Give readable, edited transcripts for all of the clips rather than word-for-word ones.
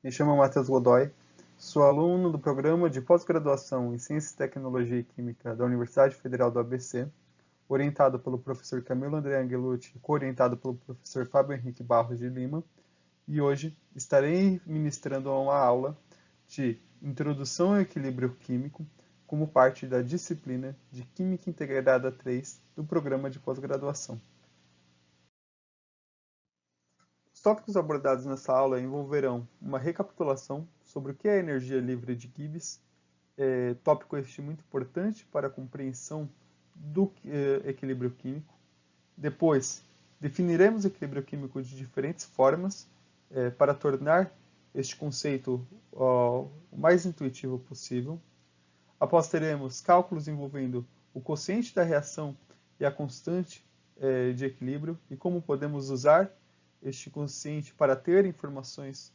Me chamo Matheus Godoy, sou aluno do programa de pós-graduação em Ciência, Tecnologia e Química da Universidade Federal do ABC, orientado pelo professor Camilo André Angelucci e co-orientado pelo professor Fábio Henrique Barros de Lima, e hoje estarei ministrando uma aula de Introdução ao Equilíbrio Químico como parte da disciplina de Química Integrada 3 do programa de pós-graduação. Os tópicos abordados nessa aula envolverão uma recapitulação sobre o que é a energia livre de Gibbs, tópico este muito importante para a compreensão do equilíbrio químico. Depois, definiremos o equilíbrio químico de diferentes formas para tornar este conceito o mais intuitivo possível. Após teremos cálculos envolvendo o quociente da reação e a constante de equilíbrio e como podemos usar este quociente para ter informações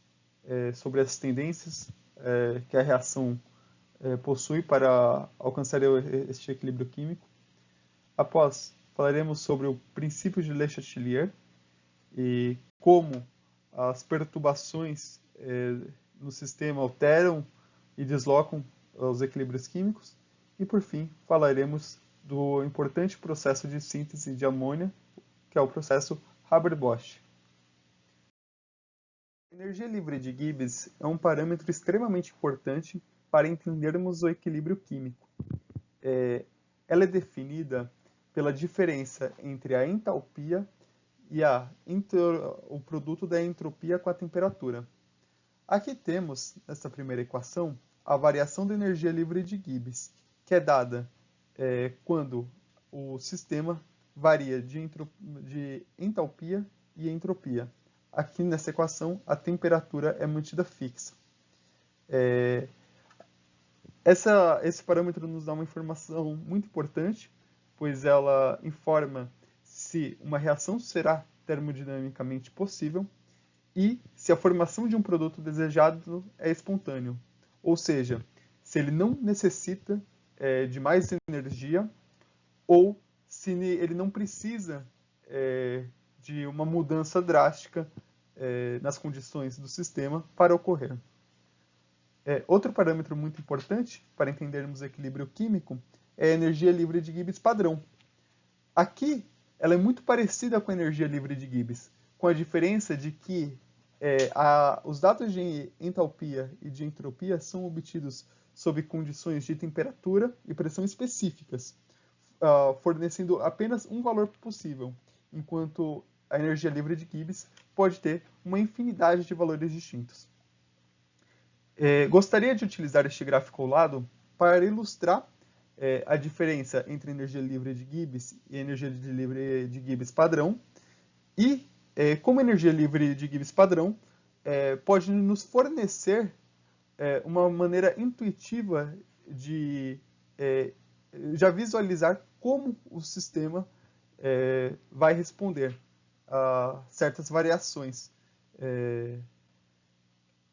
sobre as tendências que a reação possui para alcançar este equilíbrio químico. Após, falaremos sobre o princípio de Le Chatelier e como as perturbações no sistema alteram e deslocam os equilíbrios químicos. E, por fim, falaremos do importante processo de síntese de amônia, que é o processo Haber-Bosch. A energia livre de Gibbs é um parâmetro extremamente importante para entendermos o equilíbrio químico. Ela é definida pela diferença entre a entalpia e o produto da entropia com a temperatura. Aqui temos, nessa primeira equação, a variação da energia livre de Gibbs, que é dada quando o sistema varia de entalpia e entropia. Aqui nessa equação, a temperatura é mantida fixa. Esse parâmetro nos dá uma informação muito importante, pois ela informa se uma reação será termodinamicamente possível e se a formação de um produto desejado é espontâneo, ou seja, se ele não necessita de mais energia ou se ele não precisa de uma mudança drástica nas condições do sistema para ocorrer. Outro parâmetro muito importante para entendermos o equilíbrio químico é a energia livre de Gibbs padrão. Aqui, ela é muito parecida com a energia livre de Gibbs, com a diferença de que os dados de entalpia e de entropia são obtidos sob condições de temperatura e pressão específicas, fornecendo apenas um valor possível, enquanto a energia livre de Gibbs pode ter uma infinidade de valores distintos. Gostaria de utilizar este gráfico ao lado para ilustrar a diferença entre energia livre de Gibbs e energia livre de Gibbs padrão e como a energia livre de Gibbs padrão pode nos fornecer uma maneira intuitiva de já visualizar como o sistema vai responder a certas variações.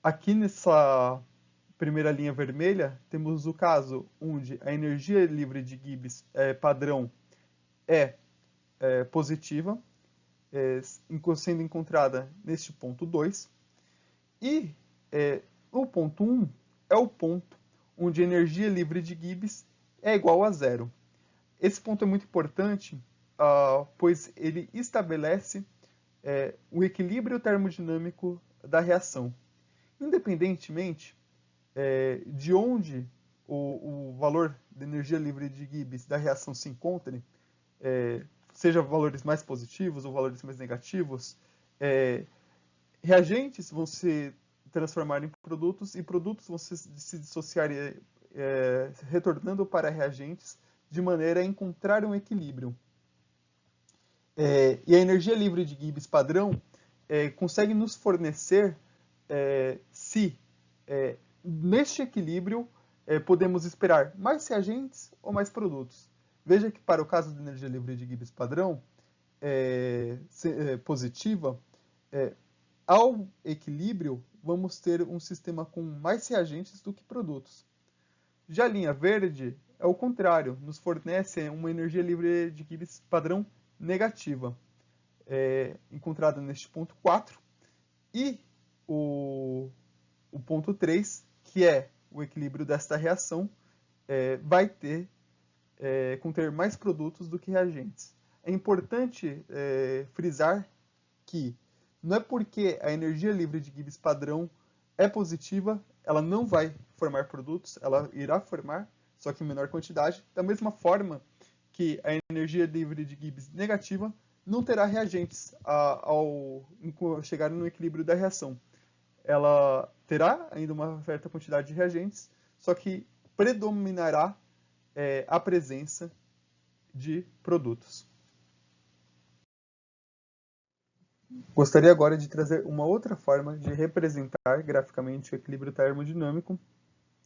Aqui nessa primeira linha vermelha, temos o caso onde a energia livre de Gibbs padrão é positiva, sendo encontrada neste ponto 2. E o ponto 1 é o ponto onde a energia livre de Gibbs é igual a zero. Esse ponto é muito importante, pois ele estabelece o equilíbrio termodinâmico da reação. Independentemente de onde o valor de energia livre de Gibbs da reação se encontre, seja valores mais positivos ou valores mais negativos, reagentes vão se transformar em produtos e produtos vão se dissociar retornando para reagentes de maneira a encontrar um equilíbrio. E a energia livre de Gibbs padrão consegue nos fornecer se neste equilíbrio podemos esperar mais reagentes ou mais produtos. Veja que para o caso da energia livre de Gibbs padrão positiva, ao equilíbrio vamos ter um sistema com mais reagentes do que produtos. Já a linha verde é o contrário, nos fornece uma energia livre de Gibbs padrão negativa, encontrada neste ponto 4, e o ponto 3, que é o equilíbrio desta reação, vai ter conter mais produtos do que reagentes. É importante frisar que não é porque a energia livre de Gibbs padrão é positiva, ela não vai formar produtos, ela irá formar, só que em menor quantidade, da mesma forma que a energia livre de Gibbs negativa não terá reagentes ao chegar no equilíbrio da reação. Ela terá ainda uma certa quantidade de reagentes, só que predominará a presença de produtos. Gostaria agora de trazer uma outra forma de representar graficamente o equilíbrio termodinâmico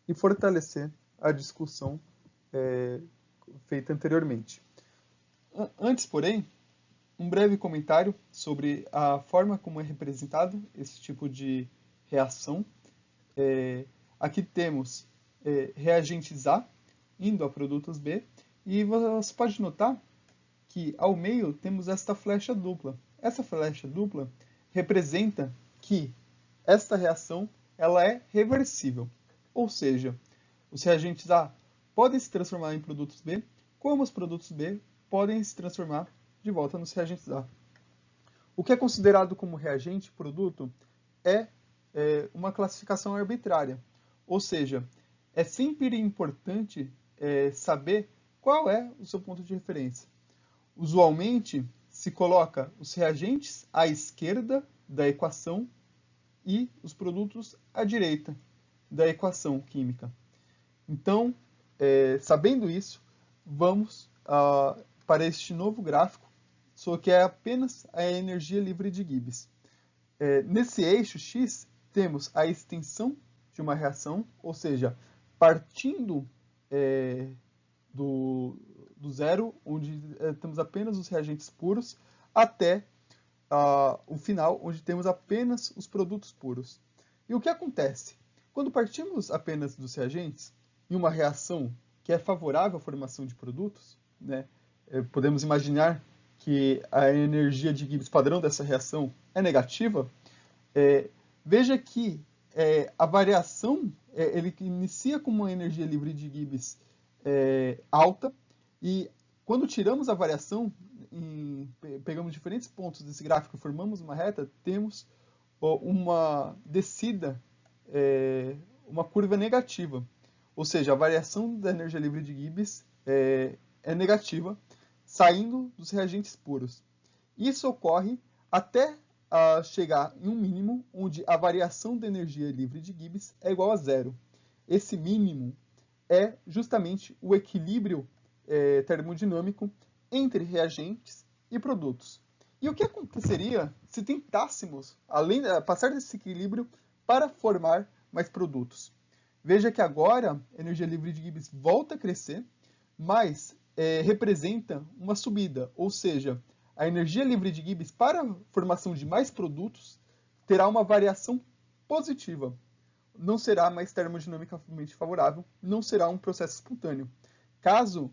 e fortalecer a discussão feita anteriormente. Antes, porém, um breve comentário sobre a forma como é representado esse tipo de reação. Aqui temos reagentes A indo a produtos B, e você pode notar que ao meio temos esta flecha dupla. Essa flecha dupla representa que esta reação ela é reversível, ou seja, os reagentes A podem se transformar em produtos B, como os produtos B podem se transformar de volta nos reagentes A. O que é considerado como reagente produto é uma classificação arbitrária, ou seja, é sempre importante saber qual é o seu ponto de referência. Usualmente, se coloca os reagentes à esquerda da equação e os produtos à direita da equação química. Então, sabendo isso, vamos para este novo gráfico, só que é apenas a energia livre de Gibbs. Nesse eixo X, temos a extensão de uma reação, ou seja, partindo do zero, onde temos apenas os reagentes puros, até o final, onde temos apenas os produtos puros. E o que acontece? Quando partimos apenas dos reagentes, em uma reação que é favorável à formação de produtos, né, podemos imaginar que a energia de Gibbs padrão dessa reação é negativa, veja que a variação, ele inicia com uma energia livre de Gibbs alta, e quando tiramos a variação, pegamos diferentes pontos desse gráfico e formamos uma reta, temos uma descida, uma curva negativa. Ou seja, a variação da energia livre de Gibbs é negativa, saindo dos reagentes puros. Isso ocorre até chegar em um mínimo, onde a variação da energia livre de Gibbs é igual a zero. Esse mínimo é justamente o equilíbrio termodinâmico entre reagentes e produtos. E o que aconteceria se tentássemos passar desse equilíbrio para formar mais produtos? Veja que agora a energia livre de Gibbs volta a crescer, mas representa uma subida, ou seja, a energia livre de Gibbs para a formação de mais produtos terá uma variação positiva. Não será mais termodinamicamente favorável, não será um processo espontâneo. Caso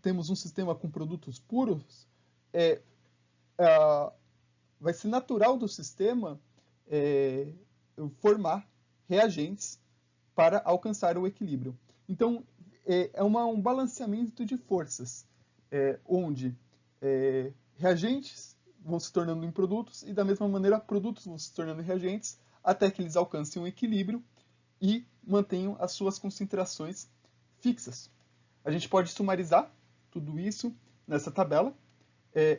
temos um sistema com produtos puros, vai ser natural do sistema formar reagentes para alcançar o equilíbrio. Então, é um balanceamento de forças, onde reagentes vão se tornando em produtos e, da mesma maneira, produtos vão se tornando em reagentes até que eles alcancem um equilíbrio e mantenham as suas concentrações fixas. A gente pode sumarizar tudo isso nessa tabela,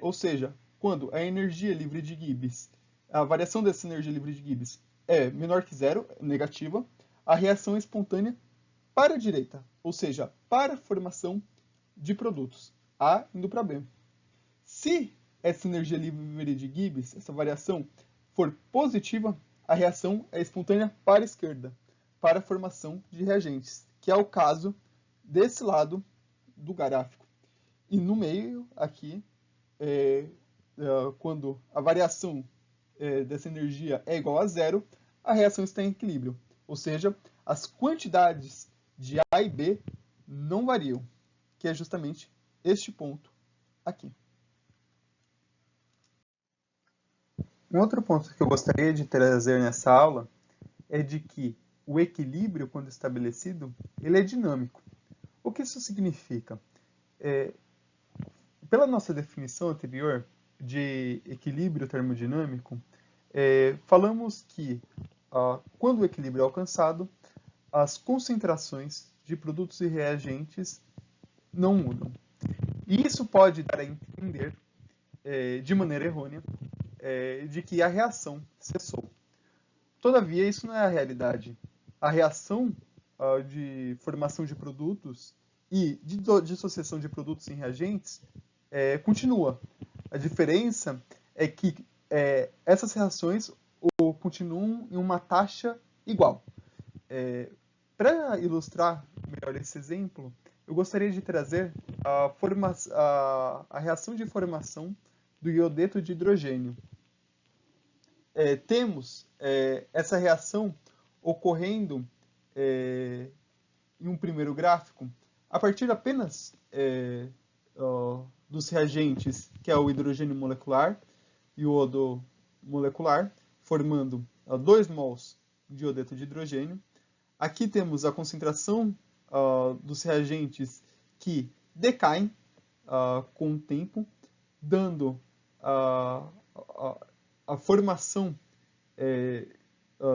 ou seja, quando a energia livre de Gibbs, a variação dessa energia livre de Gibbs é menor que zero, negativa, a reação é espontânea para a direita, ou seja, para a formação de produtos, A indo para B. Se essa energia livre de Gibbs, essa variação, for positiva, a reação é espontânea para a esquerda, para a formação de reagentes, que é o caso desse lado do gráfico. E no meio, aqui, quando a variação dessa energia é igual a zero, a reação está em equilíbrio. Ou seja, as quantidades de A e B não variam, que é justamente este ponto aqui. Um outro ponto que eu gostaria de trazer nessa aula é de que o equilíbrio, quando estabelecido, ele é dinâmico. O que isso significa? Pela nossa definição anterior de equilíbrio termodinâmico, falamos que quando o equilíbrio é alcançado, as concentrações de produtos e reagentes não mudam. E isso pode dar a entender, de maneira errônea, de que a reação cessou. Todavia, isso não é a realidade. A reação de formação de produtos e de dissociação de produtos em reagentes continua. A diferença é que essas reações continuam em uma taxa igual. Para ilustrar melhor esse exemplo, eu gostaria de trazer a reação de formação do iodeto de hidrogênio. Temos essa reação ocorrendo em um primeiro gráfico a partir apenas dos reagentes, que é o hidrogênio molecular e o iodo molecular, formando 2 mols de iodeto de hidrogênio. Aqui temos a concentração dos reagentes que decaem com o tempo, dando a formação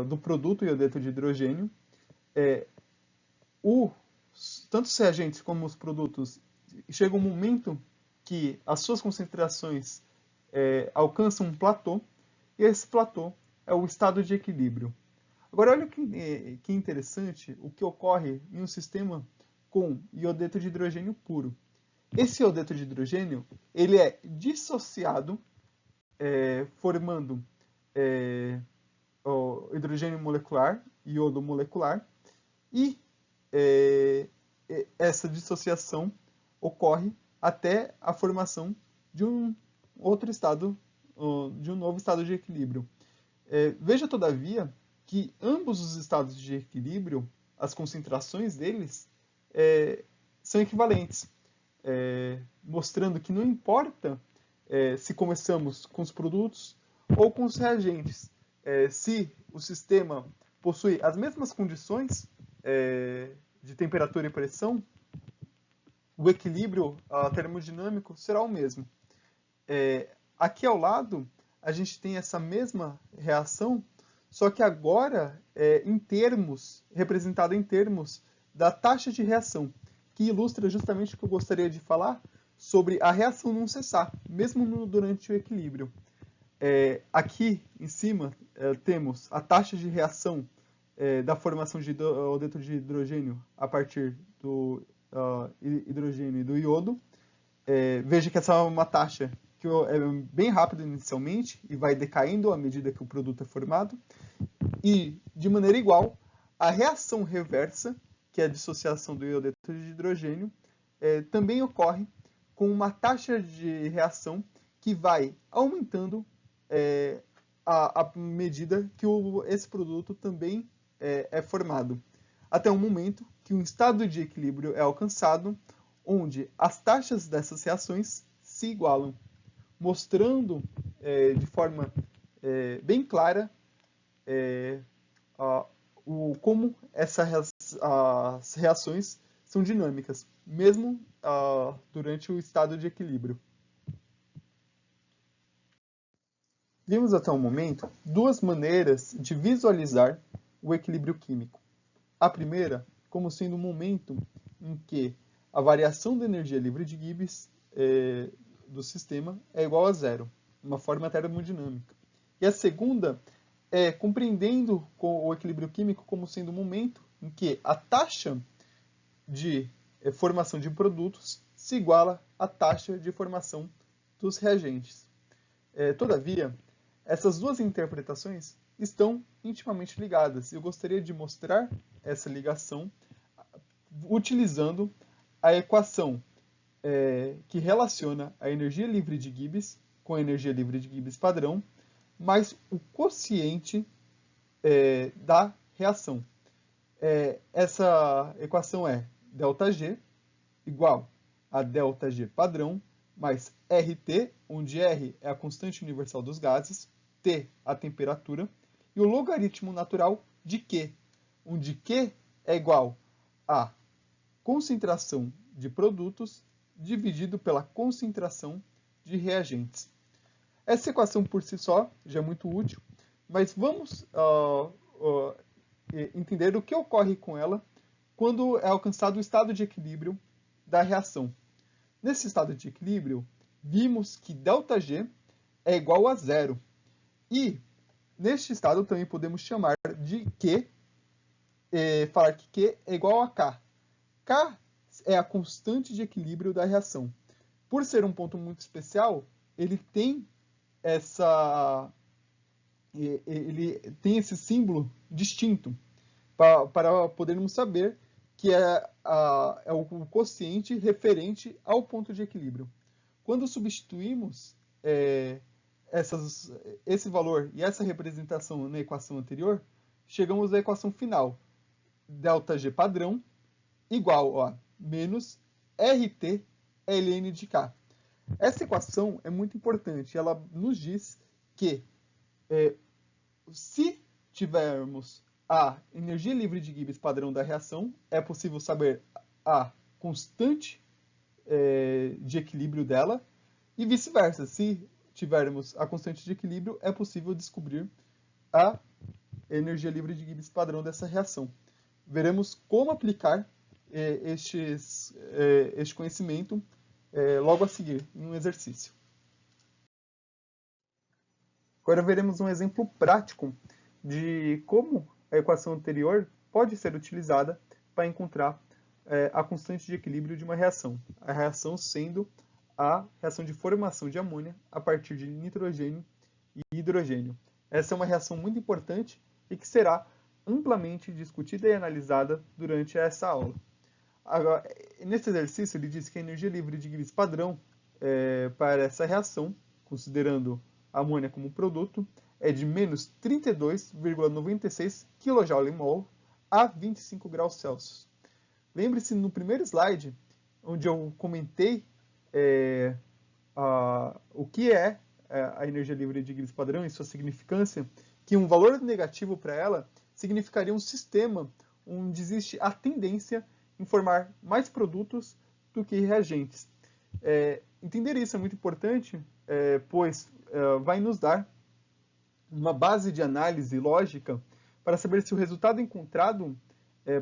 do produto iodeto de hidrogênio. Tanto os reagentes como os produtos chegam um momento que as suas concentrações alcançam um platô, e esse platô é o estado de equilíbrio. Agora, olha que interessante o que ocorre em um sistema com iodeto de hidrogênio puro. Esse iodeto de hidrogênio ele é dissociado, formando o hidrogênio molecular, iodo molecular, e essa dissociação ocorre até a formação de um outro estado, de um novo estado de equilíbrio. Veja, todavia, que ambos os estados de equilíbrio, as concentrações deles, são equivalentes, mostrando que não importa se começamos com os produtos ou com os reagentes, se o sistema possui as mesmas condições de temperatura e pressão, o equilíbrio termodinâmico será o mesmo. Aqui ao lado, a gente tem essa mesma reação, só que agora representada em termos da taxa de reação, que ilustra justamente o que eu gostaria de falar sobre a reação não cessar, mesmo durante o equilíbrio. Aqui em cima temos a taxa de reação da formação de iodeto de hidrogênio a partir do hidrogênio e do iodo. Veja que essa é uma taxa que é bem rápida inicialmente e vai decaindo à medida que o produto é formado. E, de maneira igual, a reação reversa, que é a dissociação do iodeto de hidrogênio, também ocorre com uma taxa de reação que vai aumentando à medida que esse produto também é formado, até um momento que um estado de equilíbrio é alcançado, onde as taxas dessas reações se igualam, mostrando de forma bem clara como as reações são dinâmicas, mesmo durante o estado de equilíbrio. Vimos até o momento 2 maneiras de visualizar o equilíbrio químico. A primeira, como sendo um momento em que a variação da energia livre de Gibbs do sistema é igual a zero, uma forma termodinâmica. E a segunda é compreendendo o equilíbrio químico como sendo um momento em que a taxa de formação de produtos se iguala à taxa de formação dos reagentes. Todavia, essas 2 interpretações estão intimamente ligadas. Eu gostaria de mostrar essa ligação utilizando a equação que relaciona a energia livre de Gibbs com a energia livre de Gibbs padrão, mais o quociente da reação. Essa equação é ΔG igual a ΔG padrão mais RT, onde R é a constante universal dos gases, T a temperatura, e o logaritmo natural de Q, onde Q é igual a concentração de produtos dividido pela concentração de reagentes. Essa equação por si só já é muito útil, mas vamos entender o que ocorre com ela quando é alcançado o estado de equilíbrio da reação. Nesse estado de equilíbrio, vimos que ΔG é igual a zero. E neste estado também podemos chamar de Q, falar que Q é igual a K. K é a constante de equilíbrio da reação. Por ser um ponto muito especial, ele tem esse símbolo distinto para podermos saber que é o quociente referente ao ponto de equilíbrio. Quando substituímos esse valor e essa representação na equação anterior, chegamos à equação final. ΔG padrão igual a menos RT ln de K. Essa equação é muito importante. Ela nos diz que se tivermos a energia livre de Gibbs padrão da reação, é possível saber a constante de equilíbrio dela, e vice-versa. Se tivermos a constante de equilíbrio, é possível descobrir a energia livre de Gibbs padrão dessa reação. Veremos como aplicar este conhecimento logo a seguir, em um exercício. Agora veremos um exemplo prático de como a equação anterior pode ser utilizada para encontrar a constante de equilíbrio de uma reação. A reação sendo a reação de formação de amônia a partir de nitrogênio e hidrogênio. Essa é uma reação muito importante e que será amplamente discutida e analisada durante essa aula. Agora, nesse exercício, ele diz que a energia livre de Gibbs padrão para essa reação, considerando a amônia como produto, é de menos 32,96 kJ/mol a 25 graus Celsius. Lembre-se, no primeiro slide, onde eu comentei o que é a energia livre de Gibbs padrão e sua significância, que um valor negativo para ela significaria um sistema onde existe a tendência em formar mais produtos do que reagentes. Entender isso é muito importante, pois vai nos dar uma base de análise lógica para saber se o resultado encontrado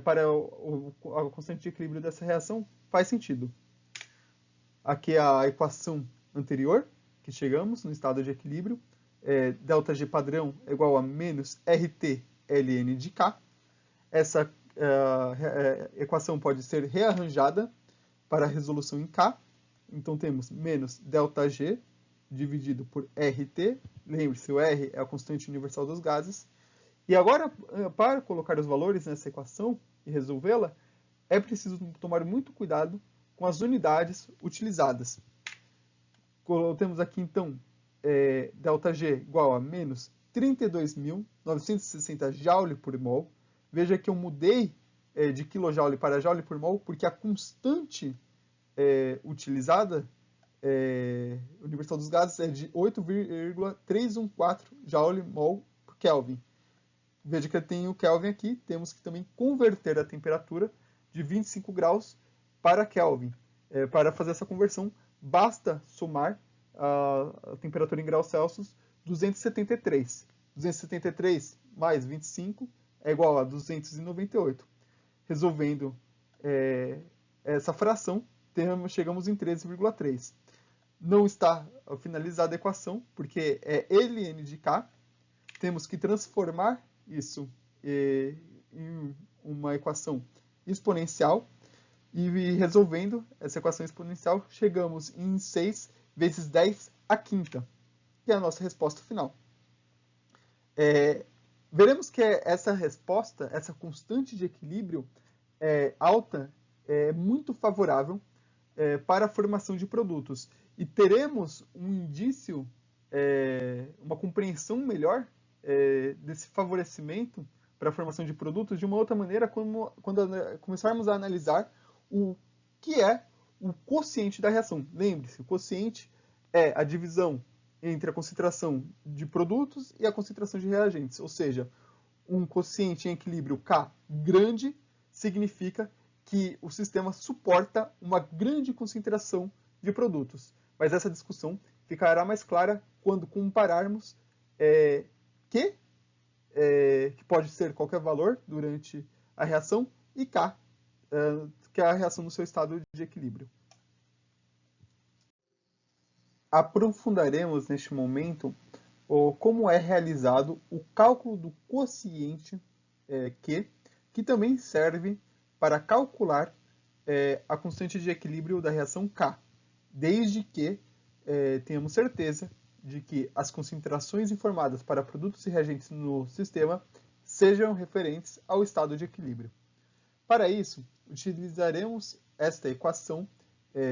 para a constante de equilíbrio dessa reação faz sentido. Aqui é a equação anterior, que chegamos no estado de equilíbrio. ΔG padrão é igual a menos RT ln de K. Essa equação pode ser rearranjada para a resolução em K. Então temos menos ΔG dividido por RT. Lembre-se, o R é a constante universal dos gases. E agora, para colocar os valores nessa equação e resolvê-la, é preciso tomar muito cuidado com as unidades utilizadas. Temos aqui, então, ΔG igual a menos 32.960 Joule por mol. Veja que eu mudei de kJ para Joule por mol, porque a constante utilizada, universal dos gases, é de 8,314 Joule mol por Kelvin. Veja que eu tenho o Kelvin aqui, temos que também converter a temperatura de 25 graus para Kelvin. Para fazer essa conversão, basta somar a temperatura em graus Celsius 273. 273 mais 25 é igual a 298. Resolvendo essa fração, chegamos em 13,3. Não está finalizada a equação, porque é ln de K. Temos que transformar isso em uma equação exponencial. E resolvendo essa equação exponencial, chegamos em 6 vezes 10 à quinta, que é a nossa resposta final. Veremos que essa resposta, essa constante de equilíbrio alta, é muito favorável para a formação de produtos. E teremos um indício, uma compreensão melhor desse favorecimento para a formação de produtos de uma outra maneira quando começarmos a analisar o que é o quociente da reação. Lembre-se, o quociente é a divisão entre a concentração de produtos e a concentração de reagentes, ou seja, um quociente em equilíbrio K grande significa que o sistema suporta uma grande concentração de produtos. Mas essa discussão ficará mais clara quando compararmos Q, que pode ser qualquer valor durante a reação, e K, que é a reação no seu estado de equilíbrio. Aprofundaremos neste momento como é realizado o cálculo do quociente Q, que também serve para calcular a constante de equilíbrio da reação K, desde que tenhamos certeza de que as concentrações informadas para produtos e reagentes no sistema sejam referentes ao estado de equilíbrio. Para isso, utilizaremos esta equação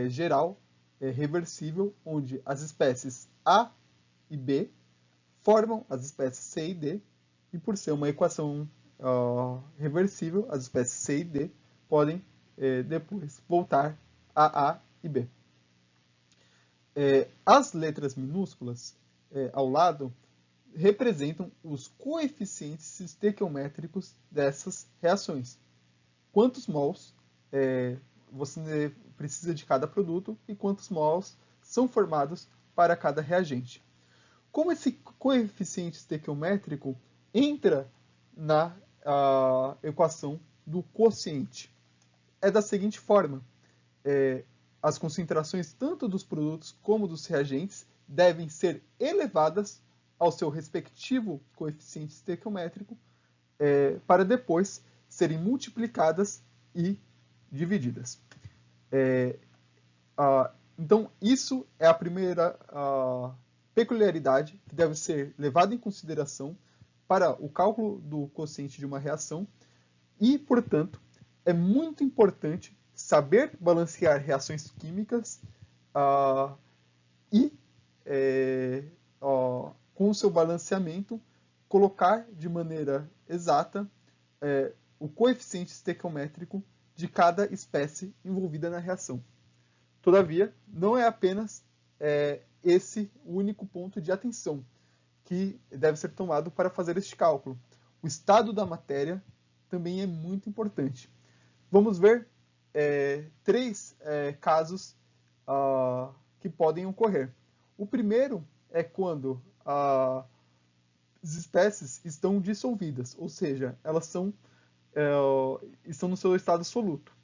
geral reversível, onde as espécies A e B formam as espécies C e D, e por ser uma equação reversível, as espécies C e D podem depois voltar a A e B. As letras minúsculas ao lado representam os coeficientes estequiométricos dessas reações. Quantos mols você precisa de cada produto e quantos mols são formados para cada reagente. Como esse coeficiente estequiométrico entra na equação do quociente? É da seguinte forma: as concentrações tanto dos produtos como dos reagentes devem ser elevadas ao seu respectivo coeficiente estequiométrico para depois serem multiplicadas e divididas. Então, isso é a primeira peculiaridade que deve ser levada em consideração para o cálculo do quociente de uma reação e, portanto, é muito importante saber balancear reações químicas e, com o seu balanceamento, colocar de maneira exata o coeficiente estequiométrico de cada espécie envolvida na reação. Todavia, não é apenas esse o único ponto de atenção que deve ser tomado para fazer este cálculo. O estado da matéria também é muito importante. Vamos ver três casos que podem ocorrer. O primeiro é quando as espécies estão dissolvidas, ou seja, elas estão no seu estado soluto.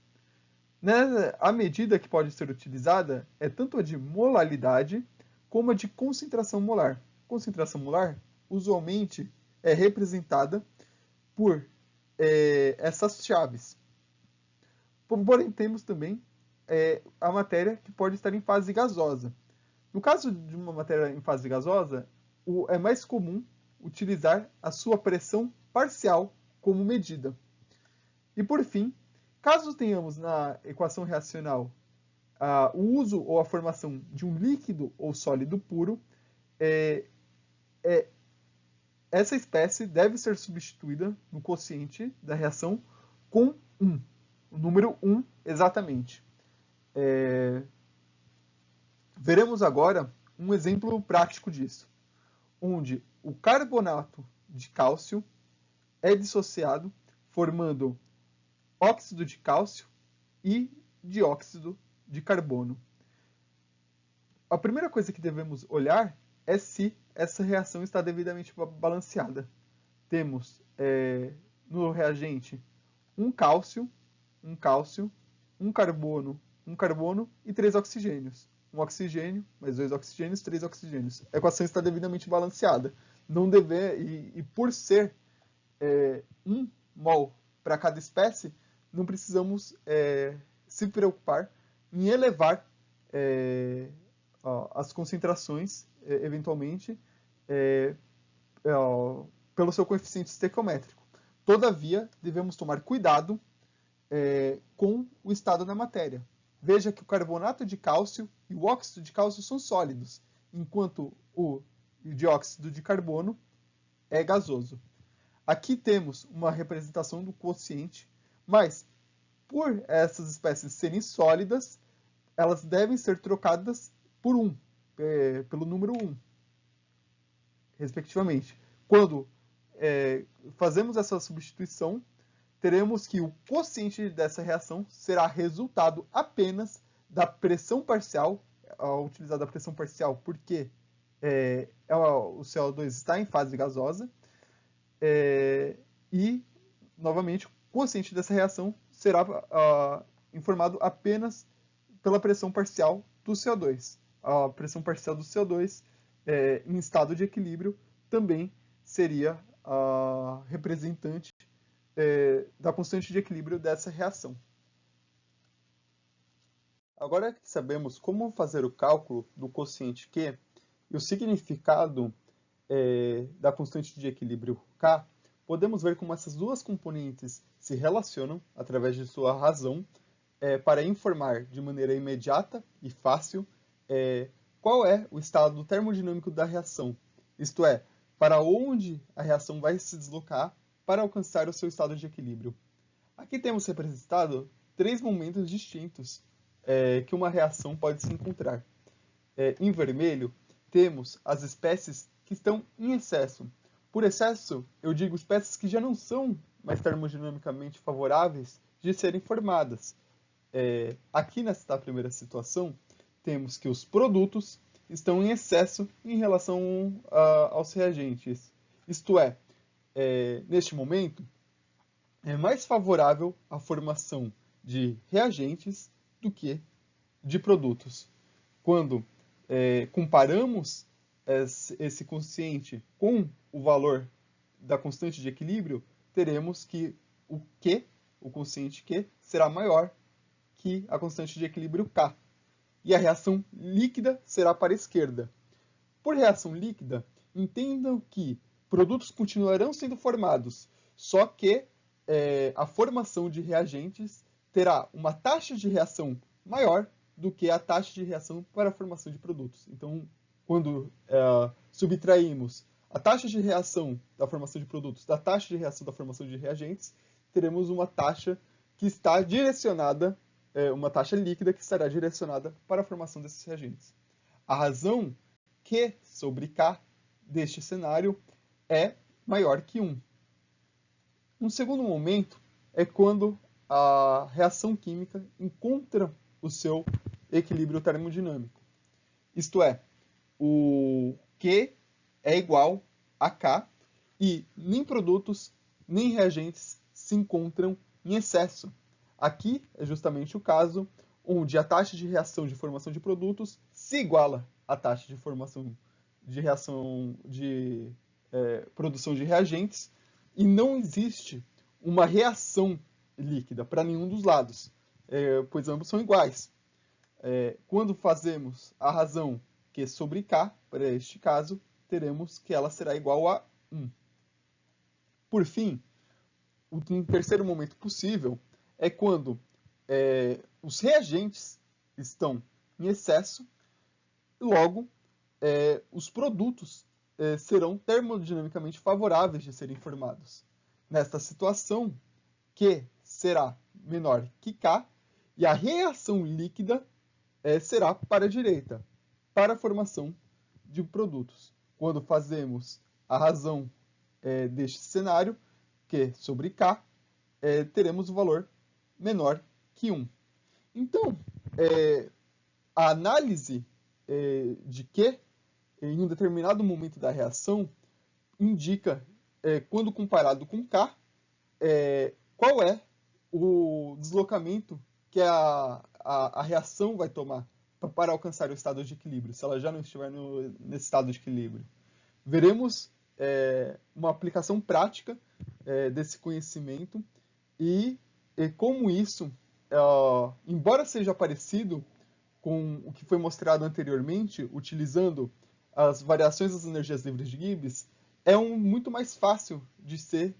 A medida que pode ser utilizada é tanto a de molaridade como a de concentração molar. Concentração molar, usualmente, é representada por essas chaves. Porém, temos também a matéria que pode estar em fase gasosa. No caso de uma matéria em fase gasosa, é mais comum utilizar a sua pressão parcial como medida. E, por fim, caso tenhamos na equação reacional o uso ou a formação de um líquido ou sólido puro, essa espécie deve ser substituída no quociente da reação com 1, o número 1 exatamente. Veremos agora um exemplo prático disso, onde o carbonato de cálcio é dissociado formando óxido de cálcio e dióxido de carbono. A primeira coisa que devemos olhar é se essa reação está devidamente balanceada. Temos no reagente um cálcio, um carbono e 3 oxigênios. Um oxigênio, mais 2 oxigênios, 3 oxigênios. A equação está devidamente balanceada. E por ser 1 mol para cada espécie, não precisamos se preocupar em elevar as concentrações, eventualmente, pelo seu coeficiente estequiométrico. Todavia, devemos tomar cuidado com o estado da matéria. Veja que o carbonato de cálcio e o óxido de cálcio são sólidos, enquanto o dióxido de carbono é gasoso. Aqui temos uma representação do quociente, mas por essas espécies serem sólidas, elas devem ser trocadas por 1, pelo número 1, respectivamente. Quando fazemos essa substituição, teremos que o quociente dessa reação será resultado apenas da pressão parcial, utilizada a pressão parcial porque o CO2 está em fase gasosa, e, novamente, o quociente dessa reação será informado apenas pela pressão parcial do CO2. A pressão parcial do CO2 em estado de equilíbrio também seria a representante da constante de equilíbrio dessa reação. Agora que sabemos como fazer o cálculo do quociente Q e o significado da constante de equilíbrio K, podemos ver como essas duas componentes se relacionam através de sua razão para informar de maneira imediata e fácil qual é o estado termodinâmico da reação, isto é, para onde a reação vai se deslocar para alcançar o seu estado de equilíbrio. Aqui temos representado 3 momentos distintos que uma reação pode se encontrar. Em vermelho, temos as espécies que estão em excesso. Por excesso, eu digo espécies que já não são mais termodinamicamente favoráveis de serem formadas. Aqui nesta primeira situação, temos que os produtos estão em excesso em relação aos reagentes. Isto é, neste momento, é mais favorável a formação de reagentes do que de produtos. Quando comparamos esse quociente com o valor da constante de equilíbrio, teremos que o quociente Q, será maior que a constante de equilíbrio K. E a reação líquida será para a esquerda. Por reação líquida, entendam que produtos continuarão sendo formados, só que a formação de reagentes terá uma taxa de reação maior do que a taxa de reação para a formação de produtos. Então, quando subtraímos a taxa de reação da formação de produtos da taxa de reação da formação de reagentes, teremos uma taxa que está direcionada, uma taxa líquida que estará direcionada para a formação desses reagentes. A razão Q sobre K deste cenário é maior que 1. Um segundo momento é quando a reação química encontra o seu equilíbrio termodinâmico. Isto é, o Q é igual a K e nem produtos nem reagentes se encontram em excesso. Aqui é justamente o caso onde a taxa de reação de formação de produtos se iguala à taxa de formação de reação de produção de reagentes e não existe uma reação líquida para nenhum dos lados, pois ambos são iguais. Quando fazemos a razão Q sobre K, para este caso, teremos que ela será igual a 1. Por fim, um terceiro momento possível é quando os reagentes estão em excesso, logo, os produtos serão termodinamicamente favoráveis de serem formados. Nesta situação, Q será menor que K e a reação líquida será para a direita, para a formação de produtos. Quando fazemos a razão deste cenário, Q sobre K, teremos o valor menor que 1. Então, a análise de Q em um determinado momento da reação indica, quando comparado com K, qual é o deslocamento que a reação vai tomar para alcançar o estado de equilíbrio, se ela já não estiver nesse estado de equilíbrio. Veremos uma aplicação prática desse conhecimento e como isso, embora seja parecido com o que foi mostrado anteriormente, utilizando as variações das energias livres de Gibbs, é muito mais fácil de ser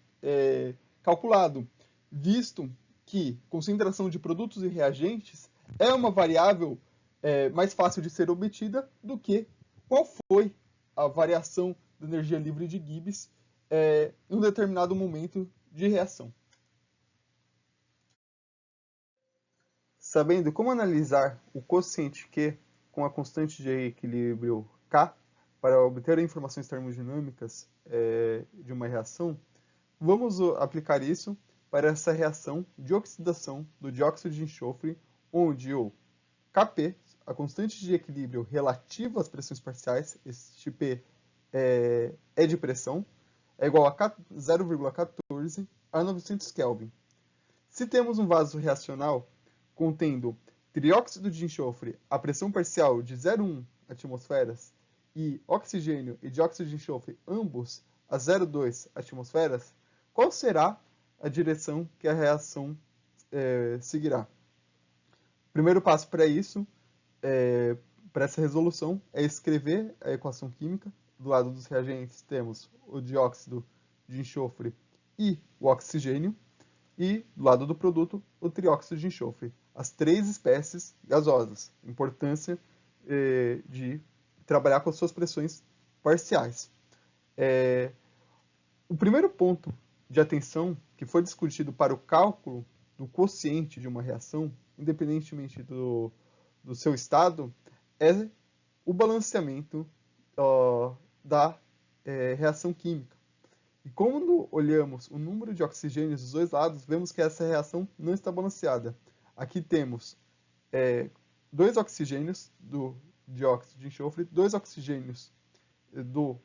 calculado, visto que concentração de produtos e reagentes é uma variável mais fácil de ser obtida do que qual foi a variação da energia livre de Gibbs em um determinado momento de reação. Sabendo como analisar o quociente Q com a constante de equilíbrio K, para obter informações termodinâmicas de uma reação, vamos aplicar isso para essa reação de oxidação do dióxido de enxofre, onde o Kp, a constante de equilíbrio relativa às pressões parciais, este P é de pressão, é igual a 0,14 a 900 Kelvin. Se temos um vaso reacional contendo trióxido de enxofre a pressão parcial de 0,1 atmosferas e oxigênio e dióxido de enxofre ambos a 0,2 atmosferas, qual será a direção que a reação seguirá? O primeiro passo para isso, para essa resolução, é escrever a equação química. Do lado dos reagentes temos o dióxido de enxofre e o oxigênio, e do lado do produto, o trióxido de enxofre. As três espécies gasosas. Importância de trabalhar com as suas pressões parciais. O primeiro ponto de atenção que foi discutido para o cálculo do quociente de uma reação, independentemente do seu estado, é o balanceamento da reação química. E quando olhamos o número de oxigênios dos dois lados, vemos que essa reação não está balanceada. Aqui temos 2 oxigênios do dióxido de enxofre, 2 oxigênios do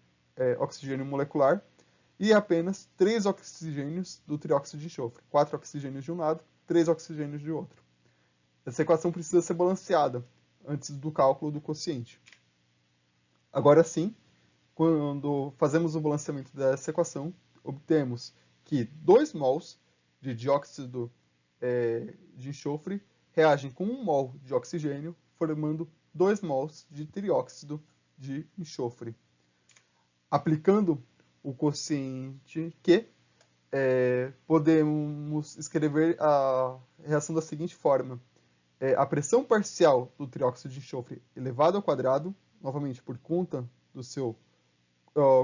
oxigênio molecular e apenas 3 oxigênios do trióxido de enxofre. 4 oxigênios de um lado, 3 oxigênios de outro. Essa equação precisa ser balanceada antes do cálculo do quociente. Agora sim, quando fazemos o balanceamento dessa equação, obtemos que 2 mols de dióxido de enxofre reagem com 1 mol de oxigênio, formando 2 mols de trióxido de enxofre. Aplicando o quociente Q, podemos escrever a reação da seguinte forma. A pressão parcial do trióxido de enxofre elevado ao quadrado, novamente por conta do seu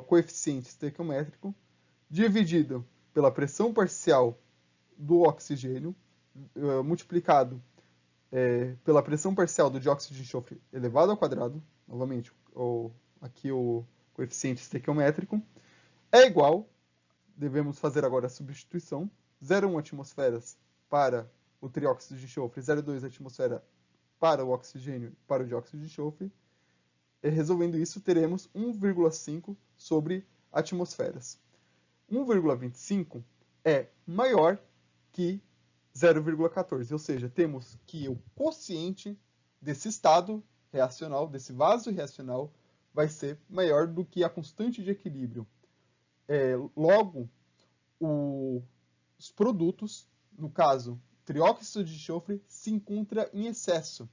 coeficiente estequiométrico, dividido pela pressão parcial do oxigênio, multiplicado pela pressão parcial do dióxido de enxofre elevado ao quadrado, novamente aqui o coeficiente estequiométrico, é igual, devemos fazer agora a substituição, 0,1 atmosferas para o trióxido de enxofre, 0,2 atmosfera para o oxigênio e para o dióxido de enxofre. E resolvendo isso, teremos 1,5 sobre atmosferas. 1,25 é maior que 0,14, ou seja, temos que o quociente desse estado reacional, desse vaso reacional, vai ser maior do que a constante de equilíbrio. Logo, os produtos, no caso, trióxido de enxofre, se encontra em excesso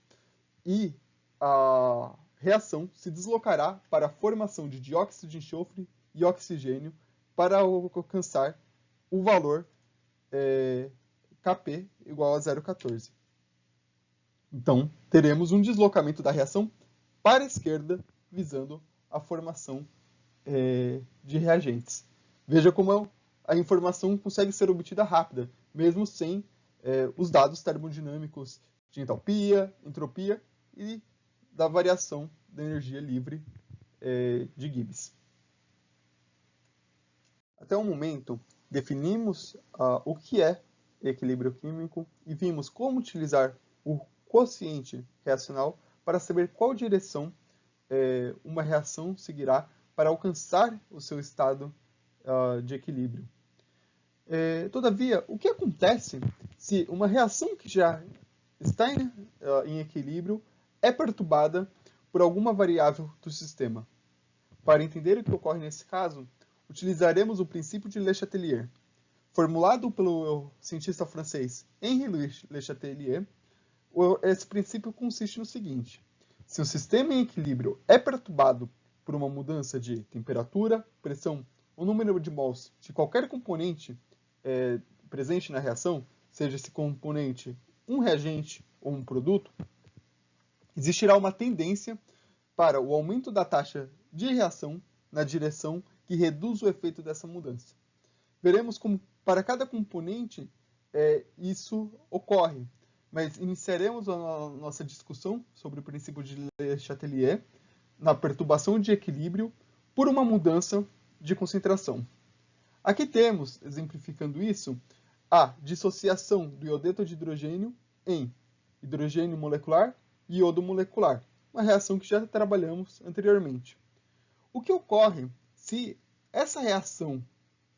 e a reação se deslocará para a formação de dióxido de enxofre e oxigênio para alcançar o valor Kp igual a 0,14. Então, teremos um deslocamento da reação para a esquerda, visando a formação de reagentes. Veja como a informação consegue ser obtida rápida, mesmo sem os dados termodinâmicos de entalpia, entropia e da variação da energia livre de Gibbs. Até o momento, definimos o que é equilíbrio químico e vimos como utilizar o quociente reacional para saber qual direção uma reação seguirá para alcançar o seu estado de equilíbrio. Todavia, o que acontece se uma reação que já está em equilíbrio é perturbada por alguma variável do sistema? Para entender o que ocorre nesse caso, utilizaremos o princípio de Le Chatelier. Formulado pelo cientista francês Henri-Louis Le Chatelier, esse princípio consiste no seguinte: se o sistema em equilíbrio é perturbado por uma mudança de temperatura, pressão ou número de mols de qualquer componente presente na reação, seja esse componente um reagente ou um produto, existirá uma tendência para o aumento da taxa de reação na direção que reduz o efeito dessa mudança. Veremos como para cada componente isso ocorre, mas iniciaremos a nossa discussão sobre o princípio de Le Chatelier na perturbação de equilíbrio por uma mudança de concentração. Aqui temos, exemplificando isso, a dissociação do iodeto de hidrogênio em hidrogênio molecular e iodo molecular, uma reação que já trabalhamos anteriormente. O que ocorre se essa reação,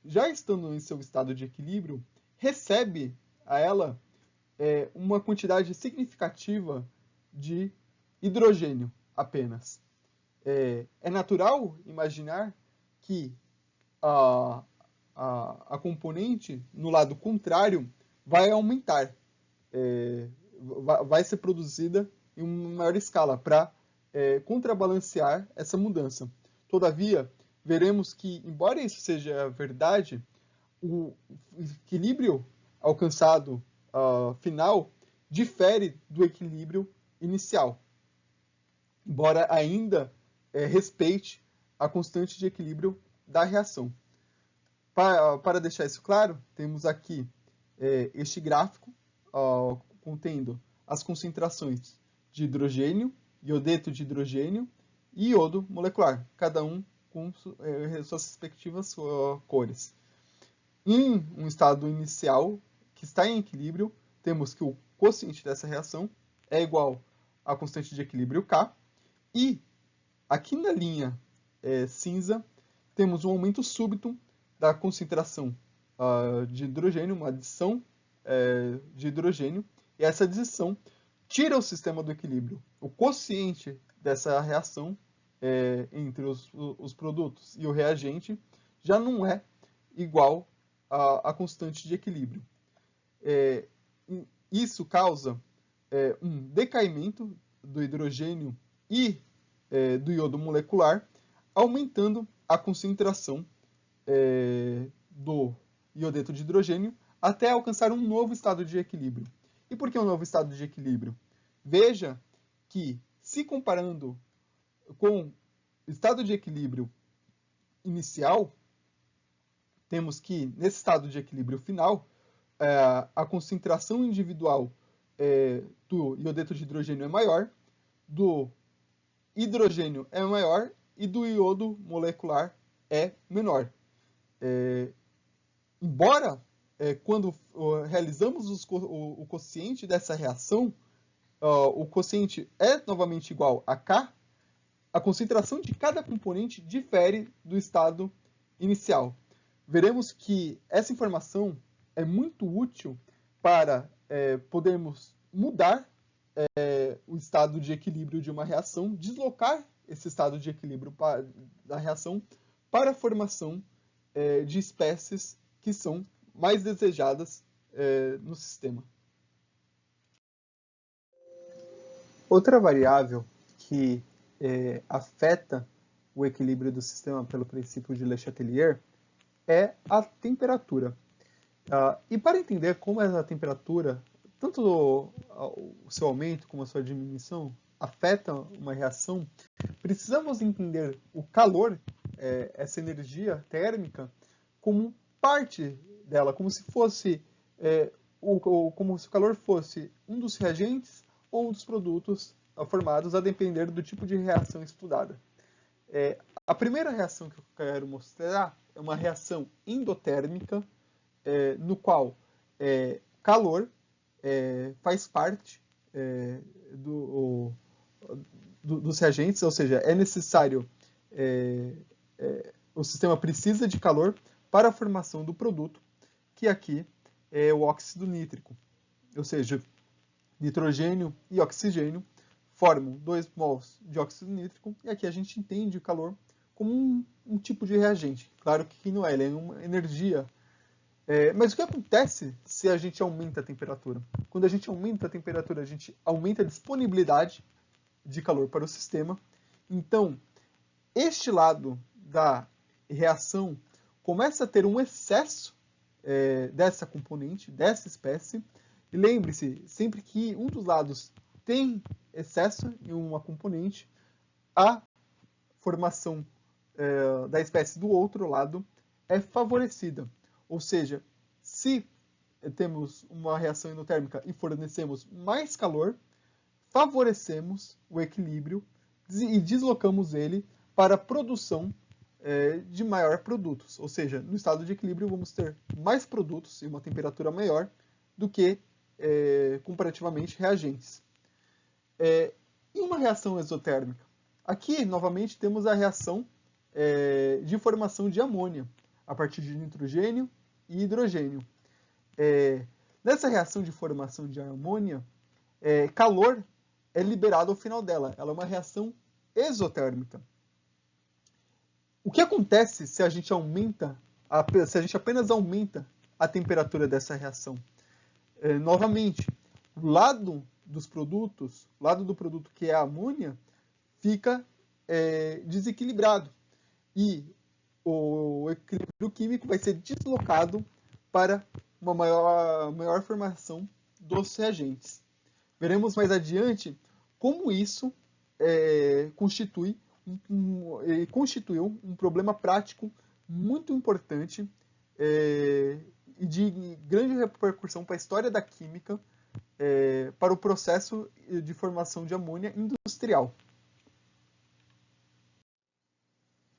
já estando em seu estado de equilíbrio, recebe a ela uma quantidade significativa de hidrogênio apenas? É natural imaginar que a componente no lado contrário vai aumentar, vai ser produzida em uma maior escala para contrabalancear essa mudança. Todavia, veremos que, embora isso seja verdade, o equilíbrio alcançado final difere do equilíbrio inicial, embora ainda respeite a constante de equilíbrio da reação. Para deixar isso claro, temos aqui este gráfico contendo as concentrações de hidrogênio, iodeto de hidrogênio e iodo molecular, cada um com suas respectivas cores. Em um estado inicial que está em equilíbrio, temos que o quociente dessa reação é igual à constante de equilíbrio K, e aqui na linha cinza temos um aumento súbito da concentração de hidrogênio, uma adição de hidrogênio, e essa adição tira o sistema do equilíbrio. O quociente dessa reação entre os produtos e o reagente já não é igual à constante de equilíbrio. Isso causa um decaimento do hidrogênio e do iodo molecular, aumentando a concentração do iodeto de hidrogênio até alcançar um novo estado de equilíbrio. E por que um novo estado de equilíbrio? Veja que, se comparando com o estado de equilíbrio inicial, temos que, nesse estado de equilíbrio final, a concentração individual do iodeto de hidrogênio é maior, do hidrogênio é maior e do iodo molecular é menor. Embora, quando realizamos o quociente dessa reação, o quociente é novamente igual a K, a concentração de cada componente difere do estado inicial. Veremos que essa informação é muito útil para podermos mudar o estado de equilíbrio de uma reação, deslocar esse estado de equilíbrio da reação para a formação de espécies que são mais desejadas no sistema. Outra variável que afeta o equilíbrio do sistema pelo princípio de Le Chatelier é a temperatura. E para entender como essa temperatura, tanto o seu aumento como a sua diminuição, afeta uma reação, precisamos entender o calor, essa energia térmica, como parte dela, como se fosse como se o calor fosse um dos reagentes ou um dos produtos formados, a depender do tipo de reação estudada. A primeira reação que eu quero mostrar é uma reação endotérmica, no qual calor faz parte dos reagentes, ou seja, é necessário, o sistema precisa de calor para a formação do produto, que aqui é o óxido nítrico, ou seja, nitrogênio e oxigênio formam 2 mols de óxido nítrico, e aqui a gente entende o calor como um tipo de reagente. Claro que não é, ele é uma energia. Mas o que acontece se a gente aumenta a temperatura? Quando a gente aumenta a temperatura, a gente aumenta a disponibilidade de calor para o sistema. Então, este lado da reação começa a ter um excesso dessa componente, dessa espécie. E lembre-se, sempre que um dos lados tem excesso em uma componente, a formação da espécie do outro lado é favorecida. Ou seja, se temos uma reação endotérmica e fornecemos mais calor, favorecemos o equilíbrio e deslocamos ele para a produção de maior produtos. Ou seja, no estado de equilíbrio vamos ter mais produtos e uma temperatura maior do que comparativamente reagentes. E uma reação exotérmica? Aqui, novamente, temos a reação de formação de amônia, a partir de nitrogênio e hidrogênio. Nessa reação de formação de amônia, calor é liberado ao final dela. Ela é uma reação exotérmica. O que acontece se a gente apenas aumenta a temperatura dessa reação? Novamente, o lado dos produtos, o lado do produto que é a amônia, fica desequilibrado. E o equilíbrio químico vai ser deslocado para uma maior formação dos reagentes. Veremos mais adiante como isso constituiu um problema prático muito importante e de grande repercussão para a história da química, para o processo de formação de amônia industrial.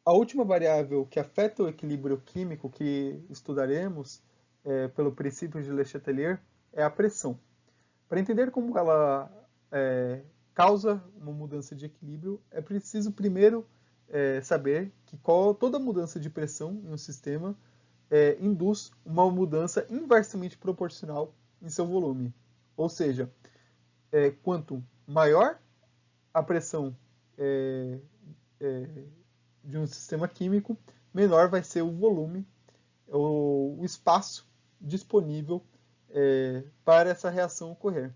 A última variável que afeta o equilíbrio químico que estudaremos pelo princípio de Le Chatelier é a pressão. Para entender como ela causa uma mudança de equilíbrio, é preciso primeiro saber que toda mudança de pressão em um sistema induz uma mudança inversamente proporcional em seu volume. Ou seja, quanto maior a pressão de um sistema químico, menor vai ser o volume, o espaço disponível para essa reação ocorrer.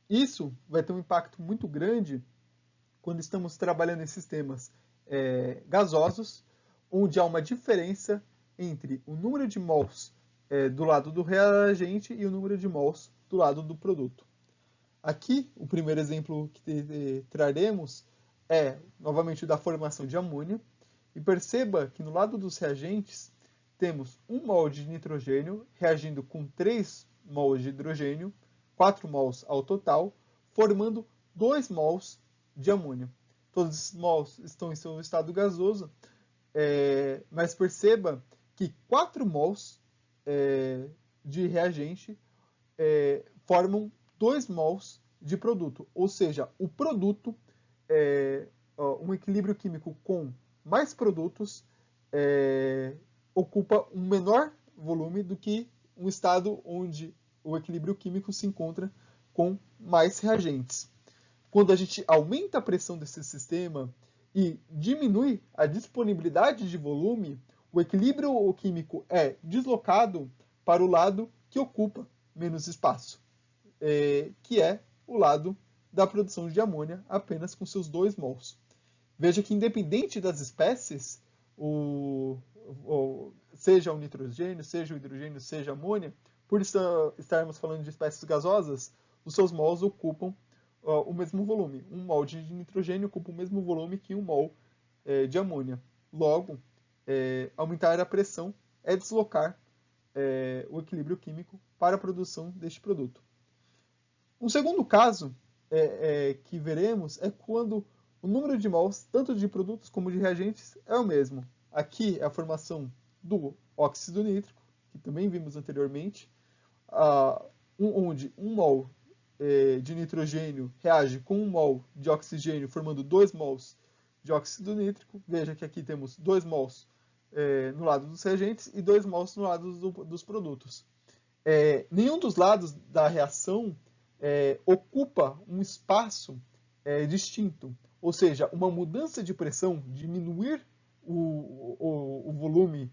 Isso vai ter um impacto muito grande quando estamos trabalhando em sistemas gasosos, onde há uma diferença entre o número de mols do lado do reagente e o número de mols do lado do produto. Aqui, o primeiro exemplo que traremos é, novamente, da formação de amônia. E perceba que no lado dos reagentes temos 1 mol de nitrogênio reagindo com 3 mols de hidrogênio, 4 mols ao total, formando 2 mols de amônia. Todos esses mols estão em seu estado gasoso, mas perceba que 4 mols de reagente formam 2 mols de produto. Ou seja, o produto, um equilíbrio químico com mais produtos, ocupa um menor volume do que um estado onde o equilíbrio químico se encontra com mais reagentes. Quando a gente aumenta a pressão desse sistema e diminui a disponibilidade de volume, o equilíbrio químico é deslocado para o lado que ocupa menos espaço, que é o lado da produção de amônia, apenas com seus 2 mols. Veja que, independente das espécies, seja o nitrogênio, seja o hidrogênio, seja a amônia, por estarmos falando de espécies gasosas, os seus mols ocupam o mesmo volume. 1 mol de nitrogênio ocupa o mesmo volume que 1 mol de amônia. Logo, aumentar a pressão é deslocar o equilíbrio químico para a produção deste produto. Um segundo caso que veremos é quando o número de mols, tanto de produtos como de reagentes, é o mesmo. Aqui é a formação do óxido nítrico, que também vimos anteriormente, onde 1 mol de nitrogênio reage com 1 mol de oxigênio, formando 2 mols de óxido nítrico. Veja que aqui temos 2 mols no lado dos reagentes e 2 mols no lado dos produtos. Nenhum dos lados da reação ocupa um espaço distinto. Ou seja, uma mudança de pressão, diminuir o volume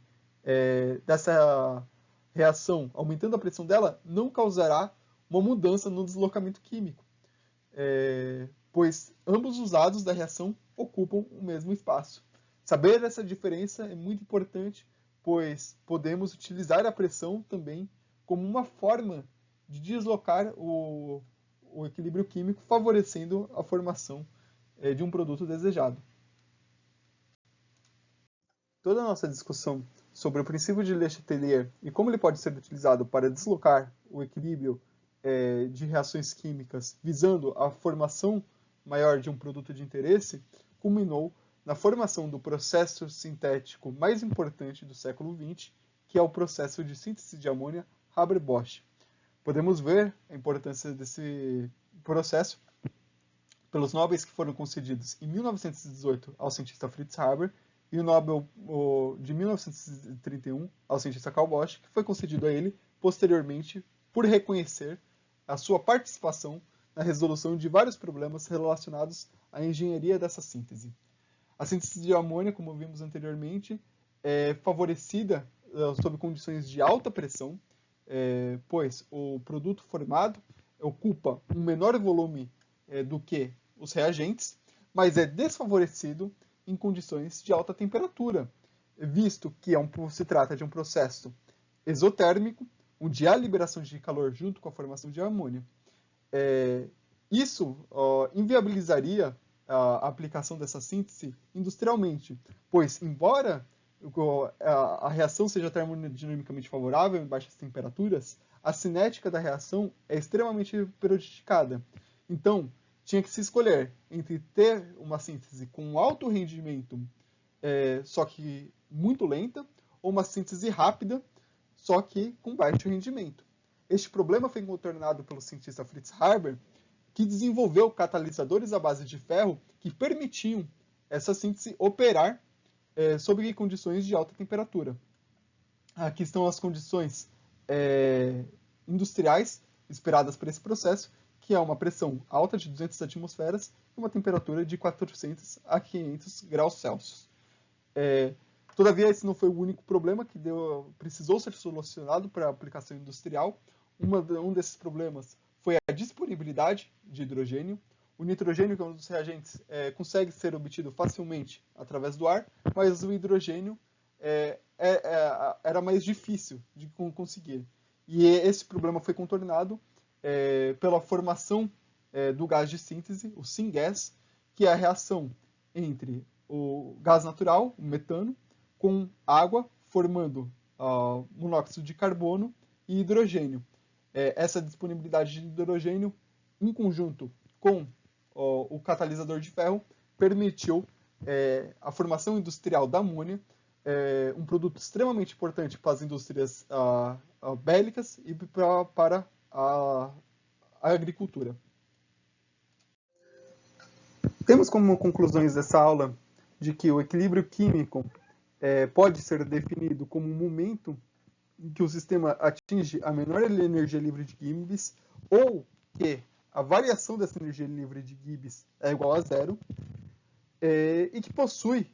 dessa reação, aumentando a pressão dela, não causará uma mudança no deslocamento químico, pois ambos os lados da reação ocupam o mesmo espaço. Saber essa diferença é muito importante, pois podemos utilizar a pressão também como uma forma de deslocar o equilíbrio químico, favorecendo a formação de um produto desejado. Toda a nossa discussão sobre o princípio de Le Chatelier e como ele pode ser utilizado para deslocar o equilíbrio de reações químicas visando a formação maior de um produto de interesse culminou na formação do processo sintético mais importante do século XX, que é o processo de síntese de amônia Haber-Bosch. Podemos ver a importância desse processo pelos Nobels que foram concedidos em 1918 ao cientista Fritz Haber e o Nobel de 1931 ao cientista Carl Bosch, que foi concedido a ele posteriormente por reconhecer a sua participação na resolução de vários problemas relacionados à engenharia dessa síntese. A síntese de amônia, como vimos anteriormente, é favorecida sob condições de alta pressão, pois o produto formado ocupa um menor volume do que os reagentes, mas é desfavorecido em condições de alta temperatura, visto que se trata de um processo exotérmico, onde há liberação de calor junto com a formação de amônia. Isso inviabilizaria a aplicação dessa síntese industrialmente, pois, embora a reação seja termodinamicamente favorável em baixas temperaturas, a cinética da reação é extremamente prejudicada. Então, tinha que se escolher entre ter uma síntese com alto rendimento, só que muito lenta, ou uma síntese rápida, só que com baixo rendimento. Este problema foi contornado pelo cientista Fritz Haber, que desenvolveu catalisadores à base de ferro que permitiam essa síntese operar sob condições de alta temperatura. Aqui estão as condições industriais esperadas para esse processo, que é uma pressão alta de 200 atmosferas e uma temperatura de 400 a 500 graus Celsius. Todavia, esse não foi o único problema que precisou ser solucionado para a aplicação industrial. Um desses problemas foi a disponibilidade de hidrogênio. O nitrogênio, que é um dos reagentes, consegue ser obtido facilmente através do ar, mas o hidrogênio era mais difícil de conseguir. E esse problema foi contornado pela formação do gás de síntese, o syngas, que é a reação entre o gás natural, o metano, com água, formando monóxido de carbono e hidrogênio. Essa disponibilidade de hidrogênio, em conjunto com o catalisador de ferro, permitiu a formação industrial da amônia, um produto extremamente importante para as indústrias bélicas e para a agricultura. Temos como conclusões dessa aula de que o equilíbrio químico pode ser definido como um momento em que o sistema atinge a menor energia livre de Gibbs, ou que a variação dessa energia livre de Gibbs é igual a zero, e que possui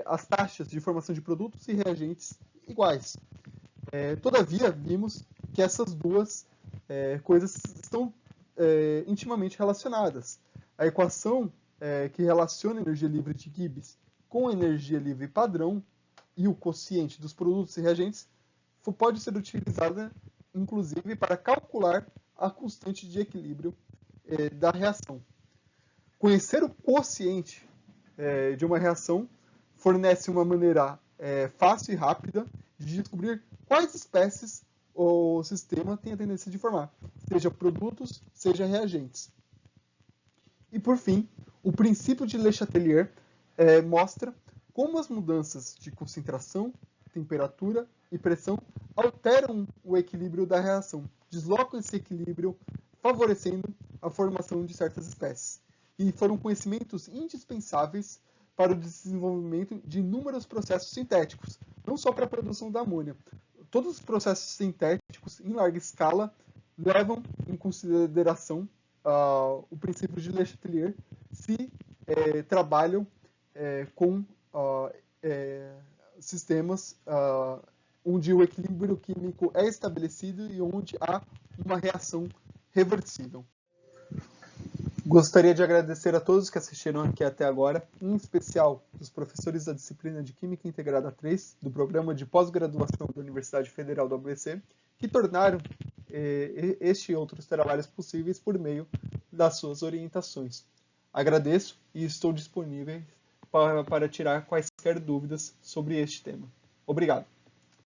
as taxas de formação de produtos e reagentes iguais. Todavia, vimos que essas duas coisas estão intimamente relacionadas. A equação que relaciona a energia livre de Gibbs com a energia livre padrão e o quociente dos produtos e reagentes pode ser utilizada, inclusive, para calcular a constante de equilíbrio da reação. Conhecer o quociente de uma reação fornece uma maneira fácil e rápida de descobrir quais espécies o sistema tem a tendência de formar, seja produtos, seja reagentes. E, por fim, o princípio de Le Chatelier mostra como as mudanças de concentração, temperatura e pressão alteram o equilíbrio da reação, deslocam esse equilíbrio, favorecendo a formação de certas espécies. E foram conhecimentos indispensáveis para o desenvolvimento de inúmeros processos sintéticos, não só para a produção da amônia. Todos os processos sintéticos em larga escala levam em consideração o princípio de Le Chatelier se trabalham com sistemas onde o equilíbrio químico é estabelecido e onde há uma reação reversível. Gostaria de agradecer a todos que assistiram aqui até agora, em especial os professores da disciplina de Química Integrada 3, do programa de pós-graduação da Universidade Federal do ABC, que tornaram este e outros trabalhos possíveis por meio das suas orientações. Agradeço e estou disponível para tirar quaisquer dúvidas sobre este tema. Obrigado.